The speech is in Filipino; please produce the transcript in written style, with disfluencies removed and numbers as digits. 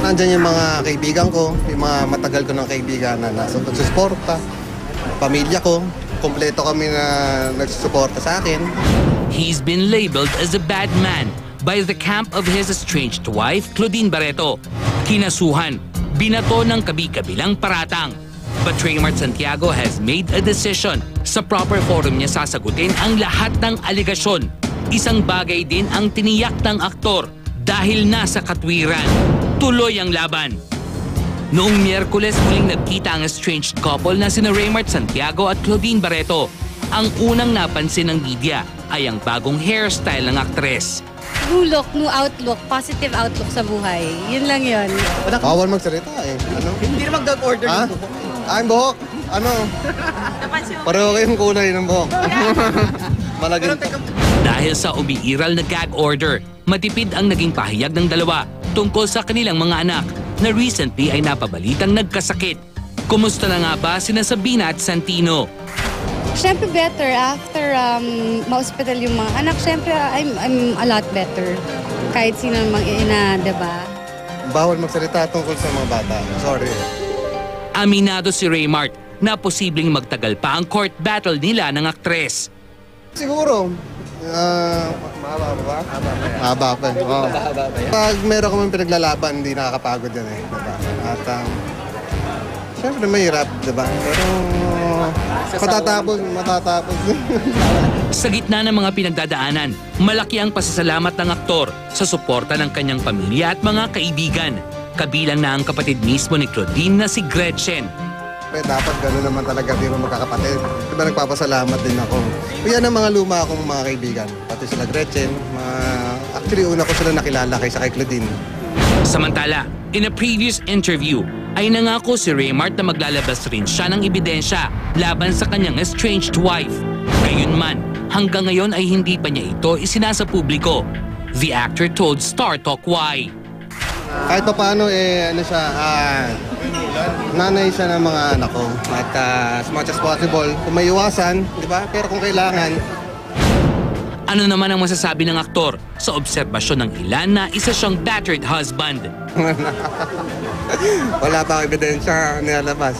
Nandyan yung mga kaibigan ko, yung mga matagal ko ng kaibigan na nasa nagsusuporta. Pamilya ko, kompleto kami na nagsusuporta sa akin. He's been labeled as a bad man by the camp of his estranged wife, Claudine Barreto. Kinasuhan, binato ng kabi-kabilang paratang. But Raymart Santiago has made a decision. Sa proper forum niya sasagutin ang lahat ng aligasyon. Isang bagay din ang tiniyak ng aktor dahil nasa katwiran. Tuloy ang laban. Noong Miyerkules muling nagkita ang estranged couple na sina Raymart Santiago at Claudine Barreto. Ang unang napansin ng media ay ang bagong hairstyle ng aktres. New look, new outlook, positive outlook sa buhay. Yun lang yun. Bawal magsalita eh. Ano? Hindi na mag-order Ha? ng buhok. Ang buhok? Ano? Pareho kayong kulay ng buhok. Malaging. Dahil sa umiiral na gag order, matipid ang naging pahayag ng dalawa tungkol sa kanilang mga anak na recently ay napabalitang nagkasakit. Kumusta na nga ba sina Sabina at Santino? Siyempre better after ma-hospital yung mga anak. Siyempre I'm a lot better. Kahit sino mang ina, diba? Bawal magsalita tungkol sa mga bata. Sorry. Aminado si Raymart na posibleng magtagal pa ang court battle nila ng aktres. Siguro. Mahaba ba? Mahaba pa. Oh. Pag meron kami pinaglalaban, hindi nakakapagod yan eh. Diba? At siyempre mahirap, diba? Pero matatapos. Sa gitna ng mga pinagdadaanan, malaki ang pasasalamat ng aktor sa suporta ng kanyang pamilya at mga kaibigan. Kabilang na ang kapatid mismo ni Claudine na si Gretchen. Dapat gano'n naman talaga, di ba magkakapatid. Diba nagpapasalamat din ako. Yan ang mga luma akong mga kaibigan. Pati sila Gretchen. Actually, una ko sila nakilala kaysa kay Claudine. Samantala, in a previous interview, ay nangako si Raymart na maglalabas rin siya ng ebidensya laban sa kanyang estranged wife. Gayunman, hanggang ngayon ay hindi pa niya ito isinasa publiko. The actor told Star Talk why. Kahit pa paano, ano siya, nanay siya ng mga anak ko. At as much as possible, kung may iwasan, di ba? Pero kung kailangan. Ano naman ang masasabi ng aktor sa obserbasyon ng ilan na isa siyang battered husband? Wala pa akong ebidensya nilalabas.